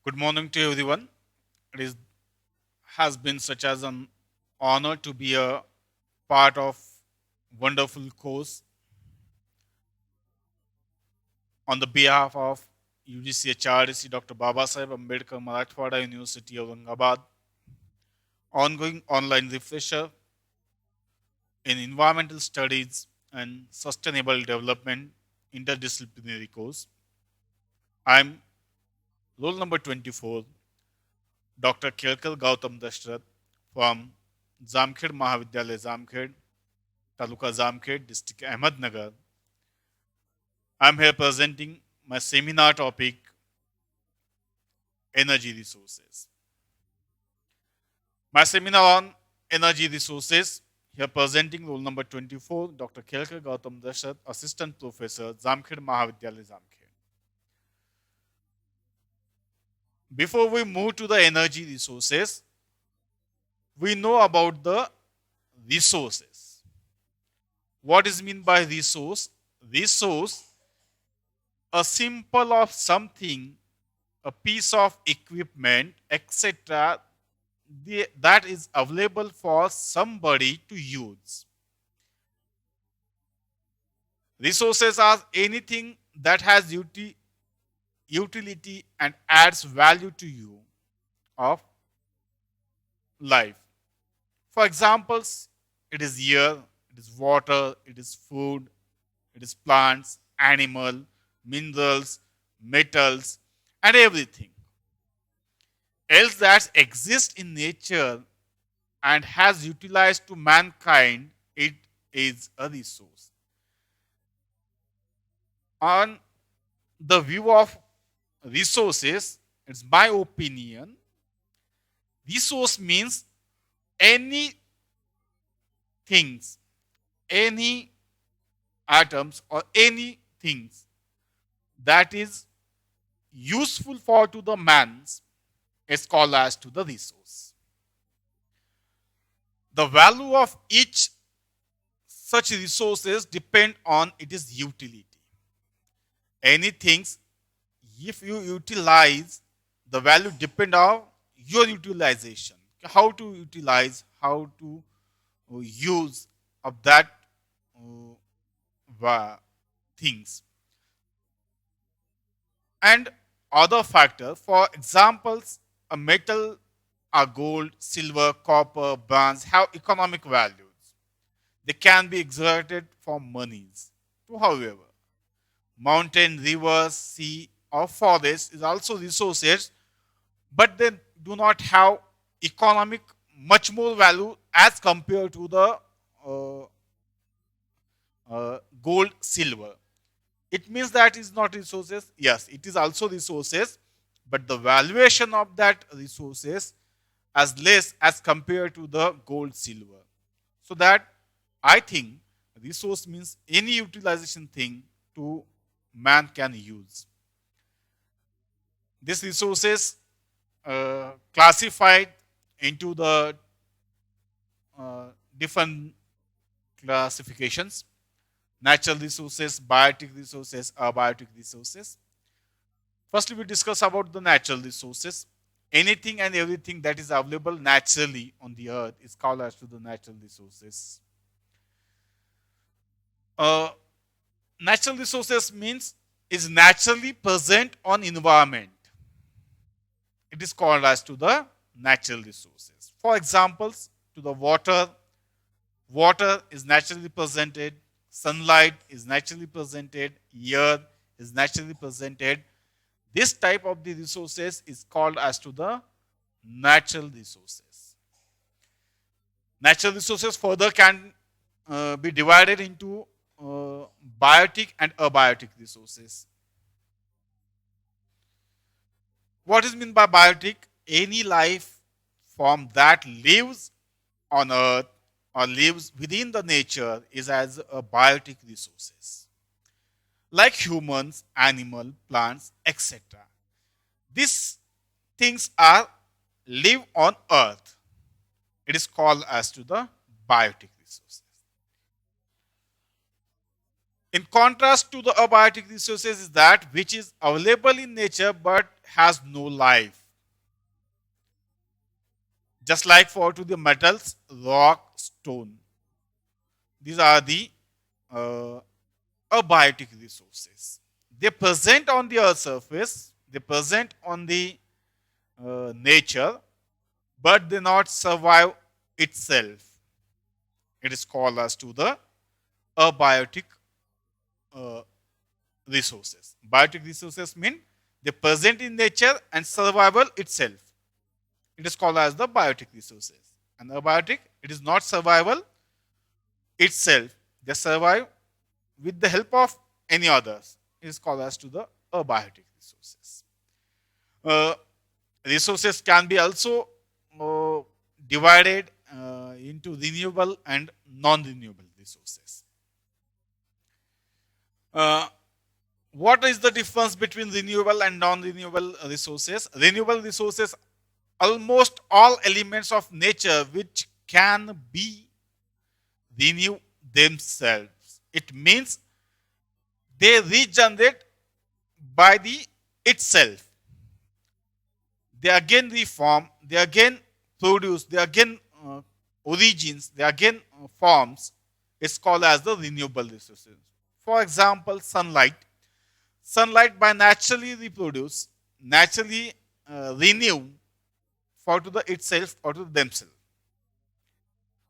Good morning to everyone. It is has been such as an honor to be a part of wonderful course on the behalf of UGC HRDC Dr. Babasaheb Ambedkar Marathwada University Aurangabad, ongoing online refresher in environmental studies and sustainable development interdisciplinary course. I'm roll number 24, Dr. Kelkar Gautam Dashrath from Zamkhed Mahavidyalaya Zamkhed, Taluka Zamkhed, District Ahmednagar. I'm here presenting my seminar topic, energy resources. My seminar on energy resources, here presenting role number 24, Dr. Kelkar Gautam Dashrath, Assistant Professor, Zamkhed Mahavidyalaya Zamkhed. Before we move to the energy resources, we know about the resources. What is meant by resource? Resource, a symbol of something, a piece of equipment, etc., that is available for somebody to use. Resources are anything that has utility and adds value to you of life. For examples, it is air, it is water, it is food, it is plants, animal, minerals, metals, and everything else that exists in nature and has utilized to mankind, it is a resource. On the view of resources, it's my opinion, resource means any things, any atoms or any things that is useful for to the man's is called as to the resource. The value of each such resources depend on its utility. Anything, if you utilize, the value depend on your utilization. How to utilize, how to use of that things. And other factors, for examples, a metal, a gold, silver, copper, bronze have economic values. They can be exerted for monies. However, mountain, rivers, sea, or forest is also resources, but they do not have economic much more value as compared to the gold, silver. It means that is not resources. Yes, it is also resources, but the valuation of that resources as less as compared to the gold, silver. So that I think resource means any utilization thing to man can use. These resources classified into the different classifications: natural resources, biotic resources, abiotic resources. Firstly, we discuss about the natural resources. Anything and everything that is available naturally on the earth is called as to the natural resources. Uh, Natural resources means is naturally present on environment. It is called as to the natural resources. For examples, to the water, water is naturally presented, sunlight is naturally presented, air is naturally presented. This type of the resources is called as to the natural resources. Natural resources further can be divided into biotic and abiotic resources. What is meant by biotic? Any life form that lives on earth or lives within the nature is as a biotic resources. Like humans, animal, plants, etc. These things are live on earth. It is called as to the biotic resources. In contrast to the abiotic resources is that which is available in nature but has no life. Just like for to the metals, rock, stone. These are the uh, abiotic resources. They present on the earth surface, they present on the nature, but they not survive itself. It is called as to the abiotic uh, resources. Biotic resources mean they present in nature and survival itself. It is called as the biotic resources. And abiotic, it is not survival itself. They survive with the help of any others. It is called as to the abiotic resources. Uh, Resources can be also divided into renewable and non-renewable resources. What is the difference between renewable and non-renewable resources? Renewable resources, almost all elements of nature which can be renew themselves. It means they regenerate by the itself. They again reform, they again produce, they again origins, they again forms. It's called as the renewable resources. For example, sunlight. Sunlight by naturally reproduce, naturally renew for to the itself or to themselves.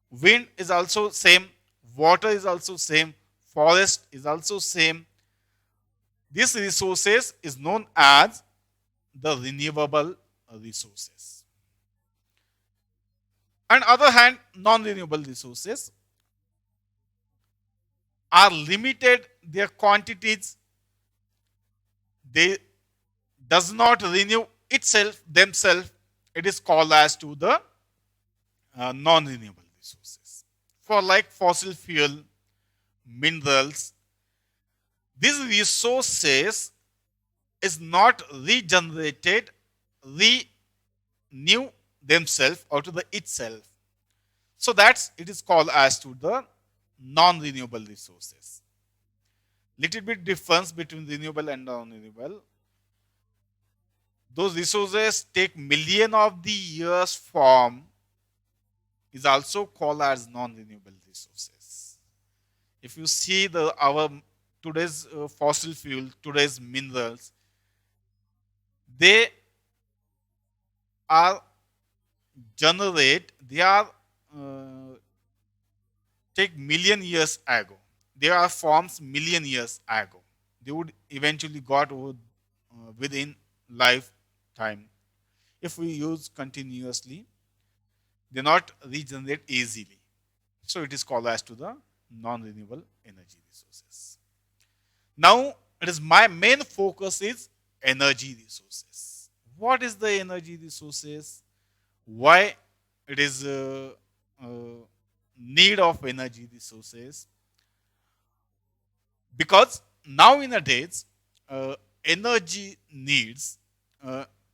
Wind is also same, water is also same, forest is also same. These resources is known as the renewable resources. On the other hand, non-renewable resources are limited, their quantities, they does not renew itself themselves. It is called as to the non-renewable resources. For like fossil fuel, minerals, these resources is not regenerated, renew themselves or to the itself. So that's it is called as to the non-renewable resources. Little bit difference between renewable and non-renewable. Those resources take million of the years form is also called as non-renewable resources. If you see our today's fossil fuel, today's minerals, they are take million years ago. They are forms million years ago. They would eventually got over within lifetime. If we use continuously, they not regenerate easily. So it is called as to the non-renewable energy resources. Now it is my main focus is energy resources. What is the energy resources? Why it is need of energy resources? Because now in a days, energy needs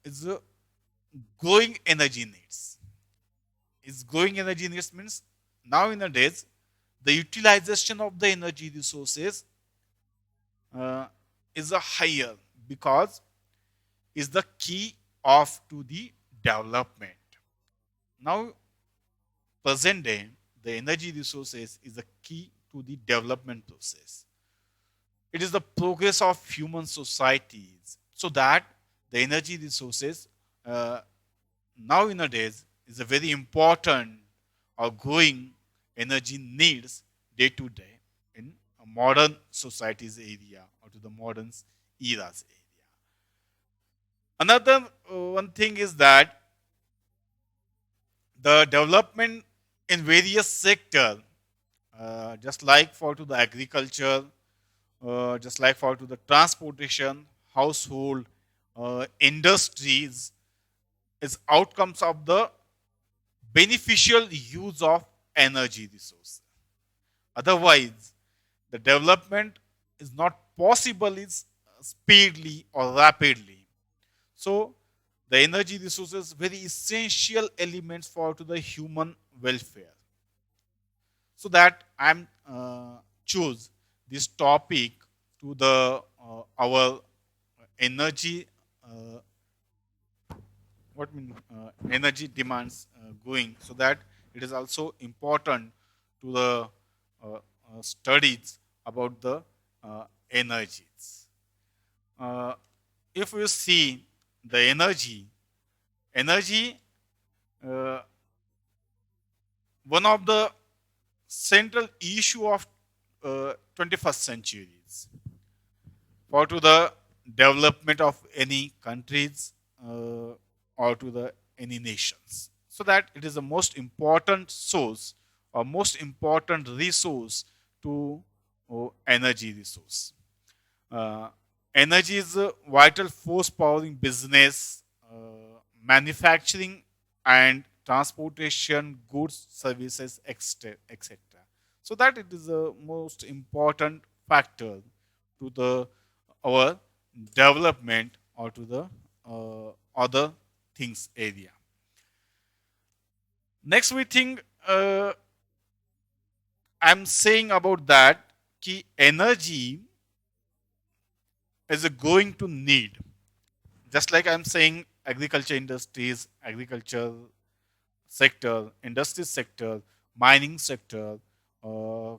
is growing energy needs. Is growing energy needs means now in a days, the utilization of the energy resources is a higher because is the key of to the development. Now, present day, the energy resources is the key to the development process. It is the progress of human societies, so that the energy resources now in a days is a very important or growing energy needs day to day in a modern society's area or to the modern era's area. Another one thing is that the development in various sectors, just like for to the agriculture, just like for to the transportation, household, industries, is outcomes of the beneficial use of energy resource. Otherwise, the development is not possible is speedily or rapidly. So, the energy resources very essential elements for to the human welfare. So that I'm choose this topic to the our energy what mean energy demands going, so that it is also important to the studies about the energies. Uh, if you see the energy, uh, one of the central issue of 21st centuries for to the development of any countries or to the any nations, so that it is the most important source or most important resource to energy resource. uh, Energy is a vital force powering business, manufacturing and transportation, goods, services, etc. So that it is the most important factor to the our development or to the other things area. Next, we think I'm saying about that key energy is a going to need, just like I'm saying agriculture industries, agriculture sector, industry sector, mining sector, uh,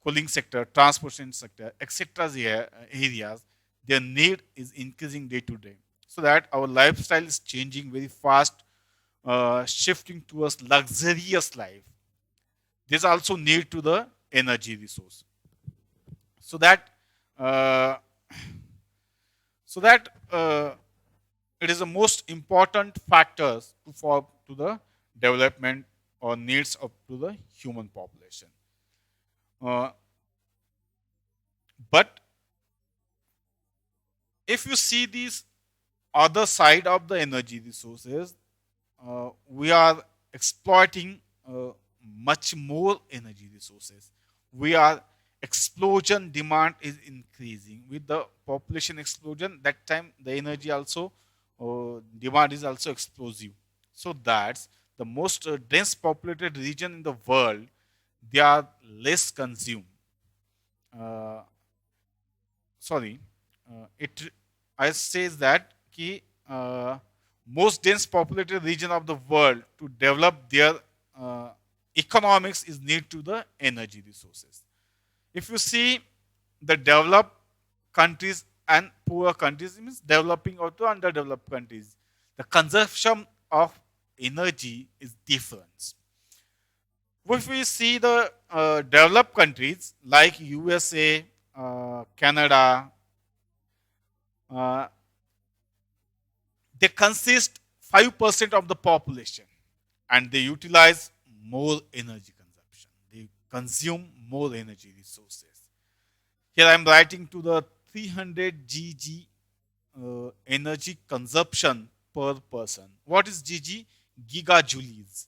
cooling sector, transportation sector, etc. Areas, their need is increasing day to day. So that our lifestyle is changing very fast, shifting towards luxurious life. This also need to the energy resource. So that uh, so that it is the most important factors to the development or needs of to the human population. Uh, but if you see these other side of the energy resources, we are exploiting much more energy resources. We are explosion demand is increasing with the population explosion. That time the energy also demand is also explosive. So that's the most dense populated region in the world. They are less consumed. Uh, Sorry, it I says that ki, most dense populated region of the world to develop their uh, economics is need to the energy resources. If you see the developed countries and poor countries, means developing or to underdeveloped countries, the consumption of energy is different. If we see the developed countries like USA, Canada, uh, they consist 5% of the population and they utilize more energy consumption. They consume more energy resources. Here I am writing to the 300 GG energy consumption per person. What is GG? Gigajoules.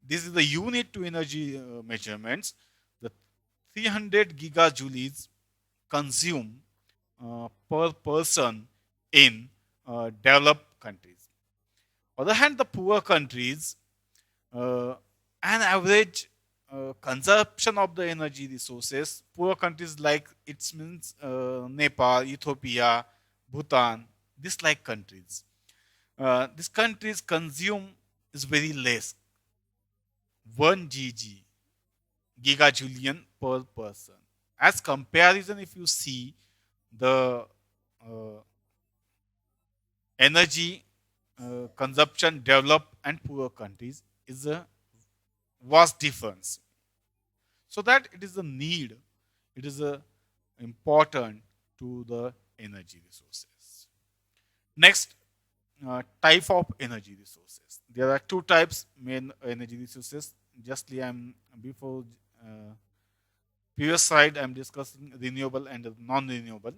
This is the unit to energy measurements. The 300 gigajoules consume per person in developed countries. On the other hand, the poor countries, uh, an average consumption of the energy resources, poor countries like it means Nepal, Ethiopia, Bhutan, this like countries. These countries consume is very less, 1 gigajulian per person. As comparison, if you see the energy consumption developed and poor countries is a vast difference. So that it is a need, it is a important to the energy resources. Next, type of energy resources. There are two types main energy resources. Justly, I'm before previous slide I'm discussing renewable and non-renewable.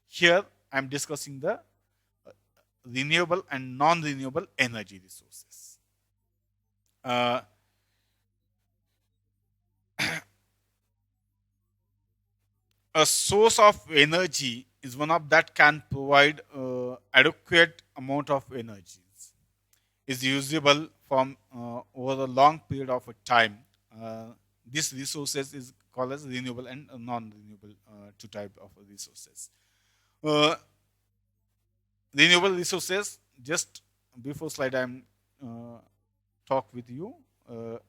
Here I'm discussing the renewable and non-renewable energy resources. Uh, a source of energy is one of that can provide adequate amount of energy, is usable from over a long period of a time. This resources is called as renewable and non-renewable, two type of resources. Uh, Renewable resources, just before slide I'm uh, talk with you,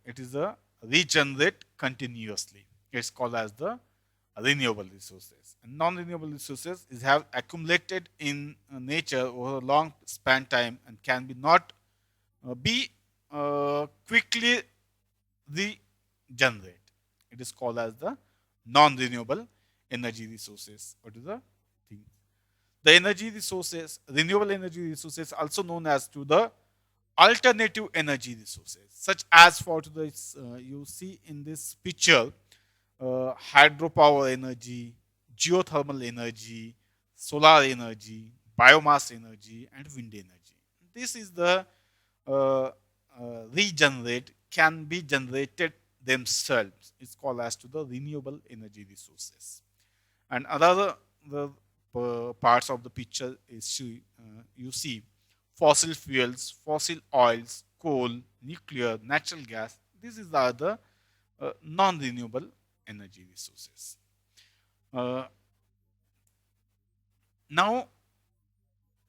it is a regenerate continuously. It's called as the renewable resources. And non-renewable resources is have accumulated in nature over a long span time and can be not be quickly regenerate. It is called as the non-renewable energy resources. What is the thing? The energy resources, renewable energy resources, also known as to the alternative energy resources, such as for this, you see in this picture, hydropower energy, geothermal energy, solar energy, biomass energy, and wind energy. This is the regenerate, can be generated themselves. It's called as to the renewable energy resources. And other the parts of the picture is you see fossil fuels, fossil oils, coal, nuclear, natural gas. These are the non-renewable energy resources. Now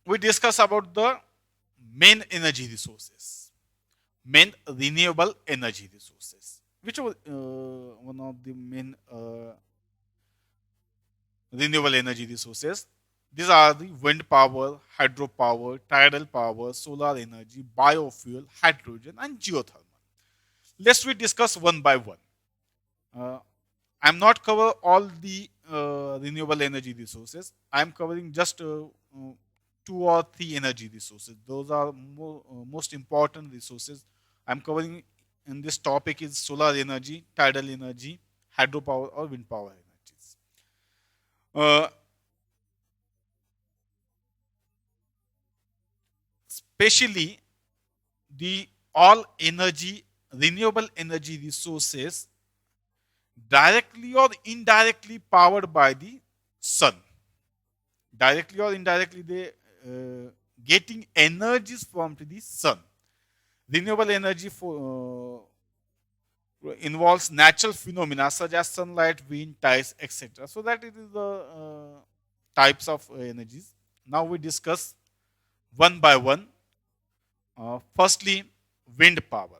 we discuss about the main energy resources, main renewable energy resources. Which are one of the main renewable energy resources? These are the wind power, hydropower, tidal power, solar energy, biofuel, hydrogen, and geothermal. Let's we discuss one by one. Uh, I'm not cover all the renewable energy resources. I'm covering just two or three energy resources. Those are most important resources. I'm covering in this topic is solar energy, tidal energy, hydropower, or wind power energies. Especially the all energy, renewable energy resources directly or indirectly powered by the sun. Directly or indirectly, they getting energies from the sun. Renewable energy involves natural phenomena such as sunlight, wind, tides, etc. So that it is the types of energies. Now we discuss one by one. Firstly, wind power.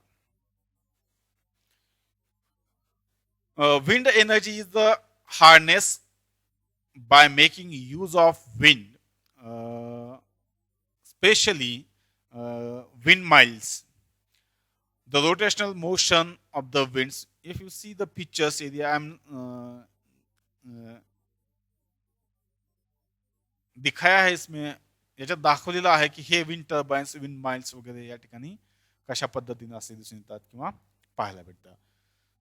Wind energy is the harness by making use of wind, especially windmills. The rotational motion of the winds. If you see the pictures area, I'm दिखाया है इसमें, याच्यात दाखवलेलं आहे की हे wind turbines, wind miles वगैरे या ठिकाणी कशा पद्धतीने असे दिसून येतात किंवा पाहायला भेटतात.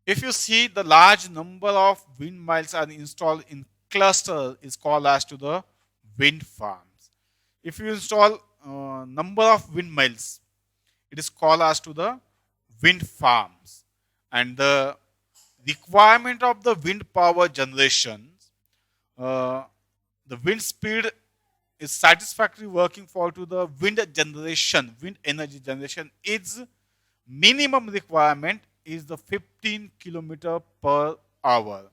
If you see the large number of windmills are installed in cluster is called as to the wind farms. If you install number of windmills, it is called as to the wind farms. And the requirement of the wind power generation, the wind speed is satisfactory working for to the wind generation, wind energy generation, its minimum requirement is the 15 kilometer per hour.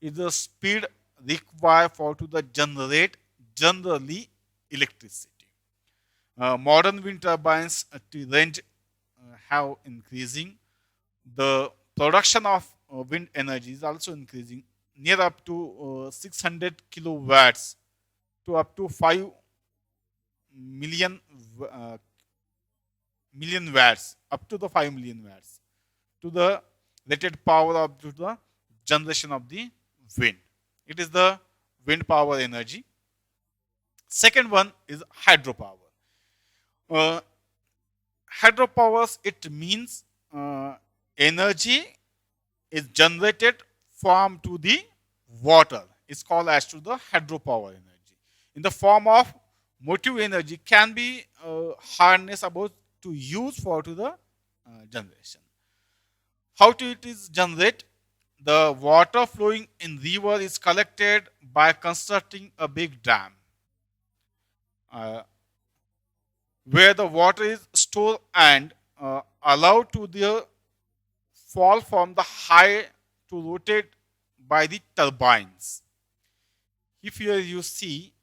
Is the speed required for to the generate generally electricity. Modern wind turbines range have increasing. The production of wind energy is also increasing, near up to 600 kilowatts to up to 5 million million watts, up to the 5 million watts to the rated power of to the generation of the wind. It is the wind power energy. Second one is hydropower. Hydropowers, it means energy is generated from to the water. It's called as to the hydropower energy. In the form of motive energy can be harnessed about to use for to the generation. How to it is generate? The water flowing in river is collected by constructing a big dam, where the water is stored and allowed to the fall from the high to rotate by the turbines. If here you see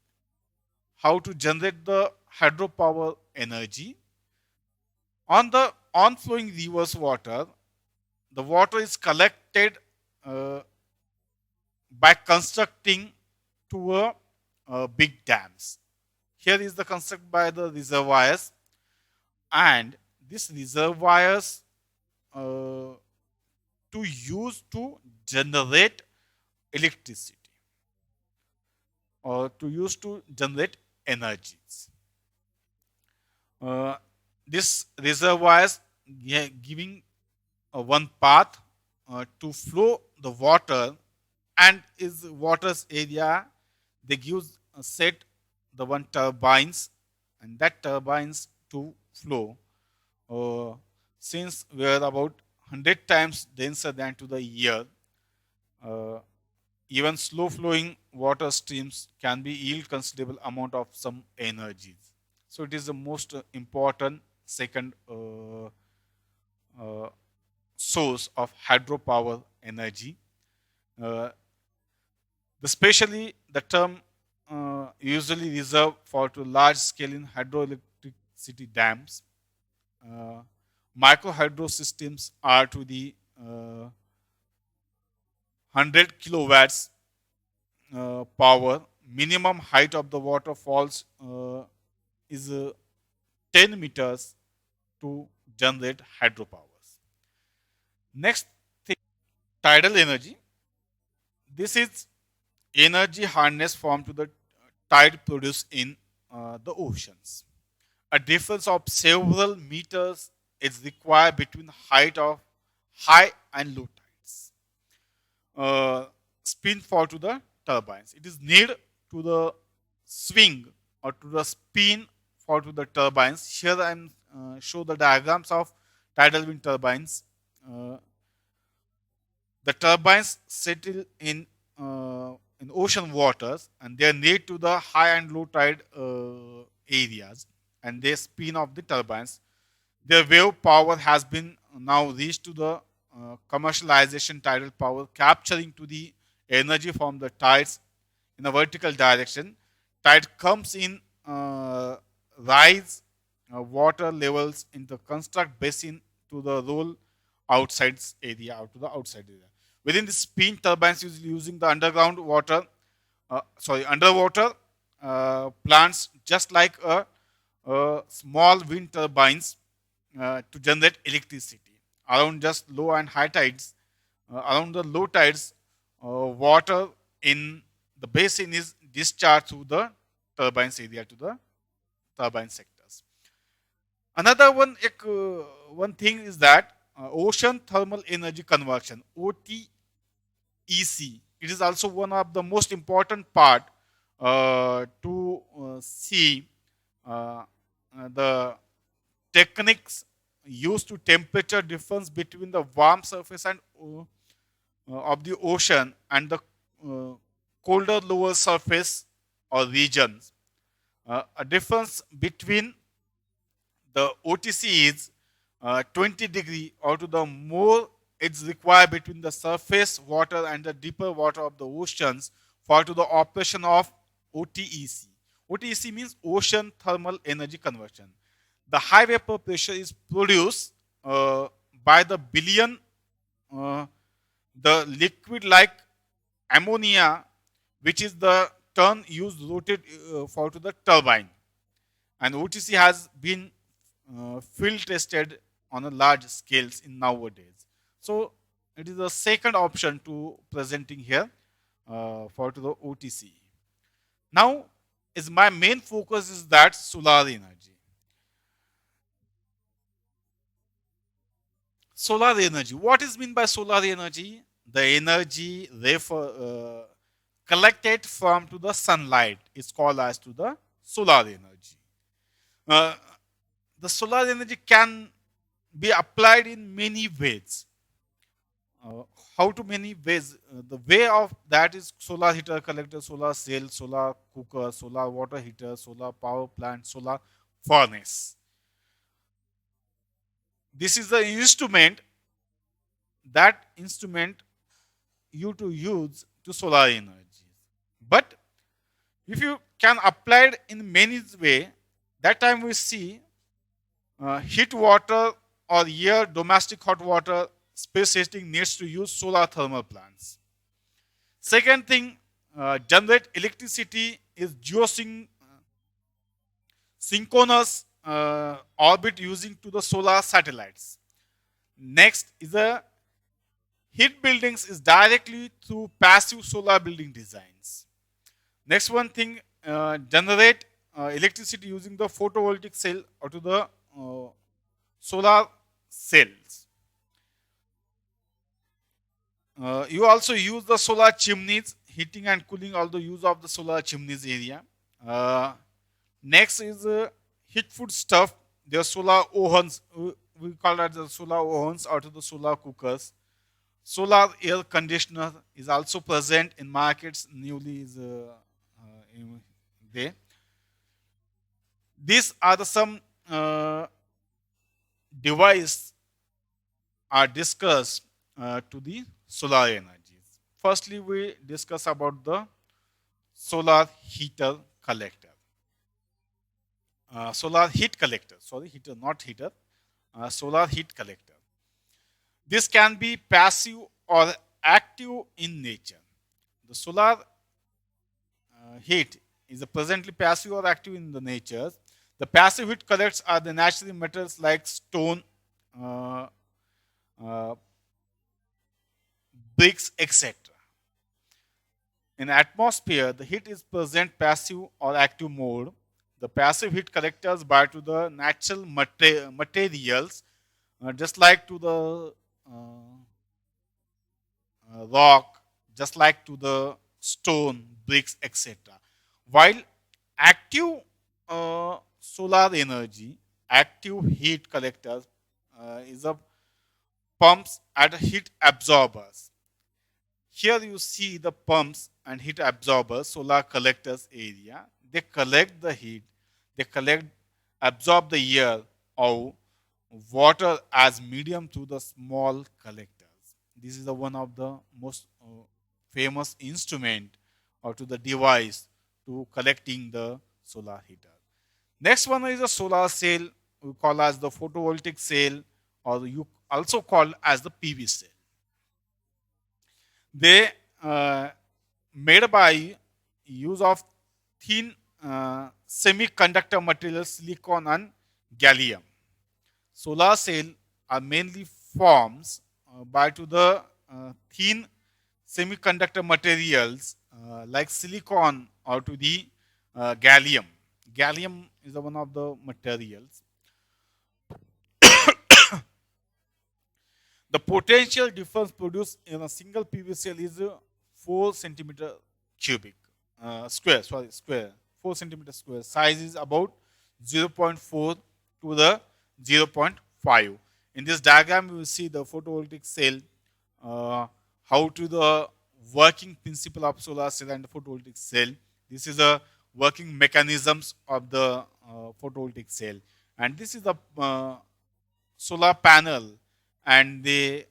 how to generate the hydropower energy, on the on-flowing reverse water, the water is collected uh, by constructing two big dams. Here is the construct by the reservoirs, and these reservoirs uh, to use to generate electricity or to use to generate energies. Uh, this reservoirs giving one path to flow the water, and is water's area they give set the one turbines, and that turbines to flow since we are about 100 times denser than to the air. uh, Even slow flowing water streams can be yield considerable amount of some energies. So it is the most important second uh, source of hydropower energy. Uh, Especially the term usually reserved for to large scale in hydroelectricity dams. Uh, Micro hydro systems are to the 100 kilowatts power. Minimum height of the waterfalls is 10 meters to generate hydropowers. Next thing, tidal energy. This is energy harnessed from to the tide produced in the oceans. A difference of several meters is required between height of high and low tides. Spin for to the turbines. It is needed to the swing or to the spin for to the turbines. Here I am show the diagrams of tidal wind turbines. The turbines settle in ocean waters, and they are near to the high and low tide areas, and they spin off the turbines. Their wave power has been now reached to the commercialization tidal power, capturing to the energy from the tides in a vertical direction. Tide comes in, rise water levels in the construct basin to the roll outside area, out to the outside area. Within the spin turbines using the underwater plants, just like a small wind turbines to generate electricity. Around just low and high tides, around the low tides, water in the basin is discharged through the turbines area to the turbine sectors. Another one thing is that ocean thermal energy conversion, OTEC. It is also one of the most important part to see the techniques used to temperature difference between the warm surface and of the ocean and the colder lower surface or regions. A difference between the OTC is 20 degree or to the more it's required between the surface water and the deeper water of the oceans for to the operation of OTEC. OTEC means ocean thermal energy conversion. The high vapor pressure is produced by the billion the liquid like ammonia, which is the term used rotate for to the turbine, and OTC has been field tested on a large scales in nowadays. So it is the second option to presenting here for to the OTC. Now is my main focus is that solar energy. Solar energy. What is meant by solar energy? The energy collected from to the sunlight is called as to the solar energy. Uh, the solar energy can be applied in many ways. How to many ways? The way of that is solar heater collector, solar cell, solar cooker, solar water heater, solar power plant, solar furnace. This is the instrument. That instrument you to use to solar energy. But if you can apply it in many way, that time we see heat water or air, domestic hot water, space heating needs to use solar thermal plants. Second thing, generate electricity is synchronous orbit using to the solar satellites. Next is a heat buildings is directly through passive solar building designs. Next one thing, generate electricity using the photovoltaic cell or to the solar cells. You also use the solar chimneys, heating and cooling, all the use of the solar chimneys area. Next is heat food stuff. There are solar ovens. We call that the solar ovens or to the solar cookers. Solar air conditioner is also present in markets. Newly is there. These are the some device are discussed to the solar energies. Firstly, we discuss about the solar heater collector. Solar heat collector, sorry, heater, not heater, solar heat collector. This can be passive or active in nature. The solar heat is presently passive or active in the nature. The passive heat collects are the natural metals like stone, bricks, etc. In atmosphere, the heat is present passive or active mode. The passive heat collectors bind to the natural materials, just like to the rock, just like to the stone, bricks, etc. While active solar energy, active heat collectors is a pumps and heat absorbers. Here you see the pumps and heat absorbers, solar collectors area. They collect the heat, they absorb the air or water as medium to the small collectors. This is the one of the most famous instrument or to the device to collecting the solar heater. Next one is a solar cell, we call as the photovoltaic cell, or you also call as the PV cell. They made by use of thin semiconductor materials, silicon and gallium. Solar cell are mainly forms by to the thin semiconductor materials like silicon or to the gallium. Gallium is one of the materials. The potential difference produced in a single PV cell is 4 centimeter cubic square. Sorry, square. 4 centimeter square. Size is about 0.4 to the 0.5. In this diagram, you will see the photovoltaic cell, how to the working principle of solar cell and the photovoltaic cell. This is the working mechanisms of the photovoltaic cell, and this is the solar panel and the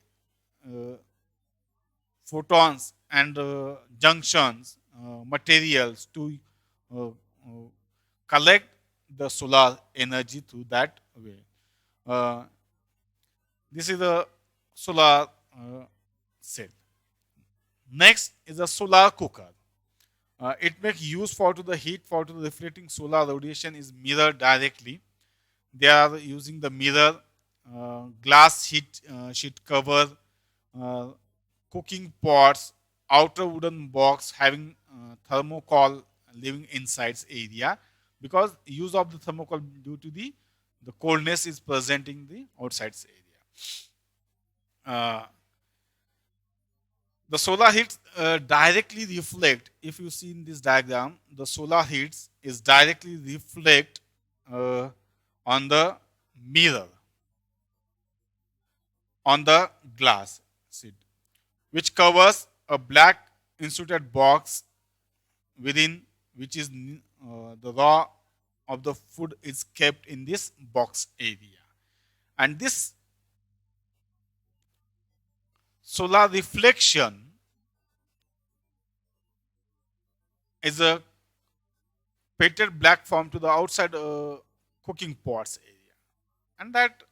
photons and junctions materials to collect the solar energy through that way. This is the solar cell. Next is a solar cooker. It makes use for to the heat for to the reflecting solar radiation is mirrored directly. They are using the mirror, glass sheet cover, cooking pots, outer wooden box having thermocol living inside area, because use of the thermocol due to the coldness is present in the outside area. The solar heat directly reflect, if you see in this diagram, the solar heats is directly reflect on the mirror, on the glass sheet, which covers a black insulated box within which is the raw of the food is kept in this box area. And this solar reflection is a painted black form to the outside cooking pots area, and that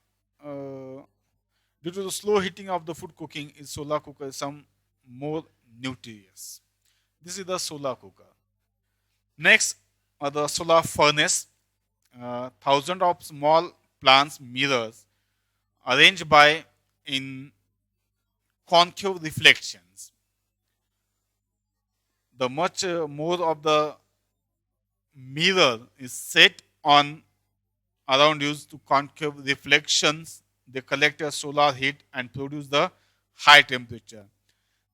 due to the slow heating of the food cooking is solar cooker is some more nutritious. This is the solar cooker. Next, the solar furnace. Thousands of small plants mirrors arranged by in concave reflections. The much more of the mirror is set on around used to concave reflections. They collect a solar heat and produce the high temperature.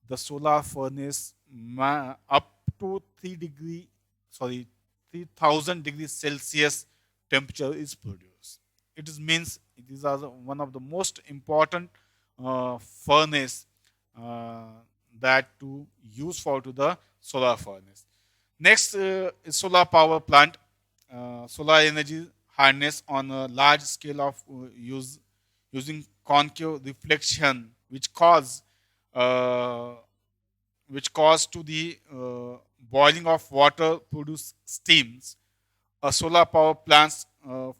The solar furnace up to 3000 degrees Celsius temperature is produced. It is means it is one of the most important furnace uh, that to use for to the solar furnace. Next is solar power plant. Solar energy harness on a large scale of using concave reflection, uh, which cause to the boiling of water produce steams. A solar power plant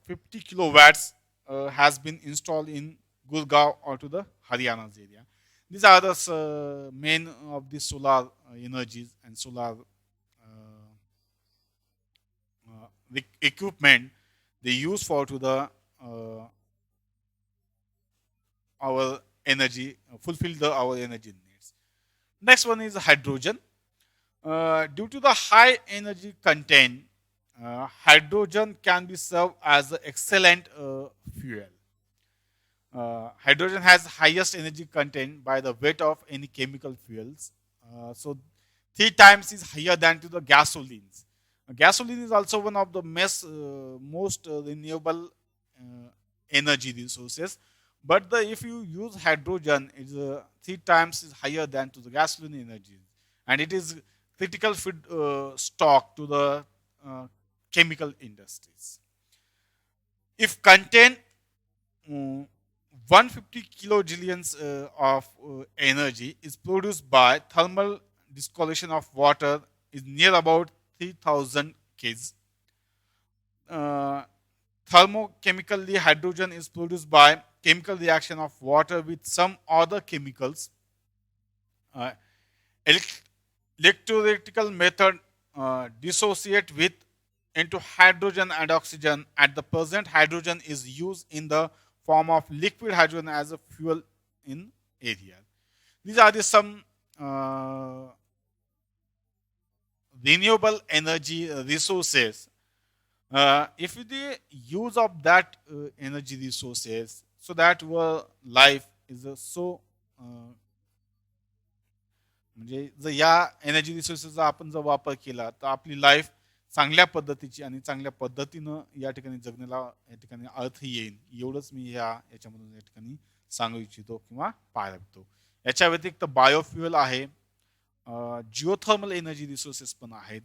50 kilowatts has been installed in Gurgaon or to the Haryana's area. These are the main of the solar energies and solar equipment they use for to the our energy fulfill the our energy needs. Next one is hydrogen. Due to the high energy content, hydrogen can be served as an excellent fuel. Hydrogen has highest energy content by the weight of any chemical fuels. So 3 times is higher than to the gasolines. Gasoline is also one of the most renewable energy resources. But if you use hydrogen, it's 3 times is higher than to the gasoline energy, and it is critical food stock to the chemical industries. If contain 150 kilojoules of energy is produced by thermal distillation of water is near about 3000 kgs. Thermochemically, hydrogen is produced by chemical reaction of water with some other chemicals. Uh, Electrolytical method dissociate with into hydrogen and oxygen. At the present, hydrogen is used in the form of liquid hydrogen as a fuel in area. These are the some renewable energy resources. If the use of that energy resources, so that our life is so म्हणजे जर या energy रिसोर्सेसचा आपण जर वापर केला तर आपली life चांगल्या पद्धतीची आणि चांगल्या पद्धतीनं या ठिकाणी जगण्याला या ठिकाणी अर्थ येईल एवढंच मी याच्यामधून या ठिकाणी सांगू इच्छितो किंवा पाहतो. याच्या व्यतिरिक्त बायोफ्युएल आहे, जिओथर्मल एनर्जी रिसोर्सेस पण आहेत,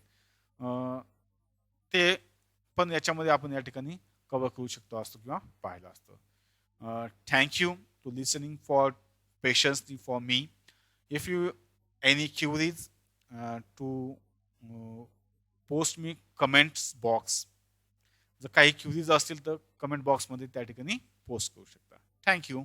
ते पण याच्यामध्ये आपण या ठिकाणी कव्हर करू शकतो असतो किंवा पाहिलं असतं. Thank you to listening for patiently for me. If you any queries to post me comments box. जर काही क्युरीज असतील तर कमेंट बॉक्समध्ये त्या ठिकाणी पोस्ट करू शकता. थँक्यू.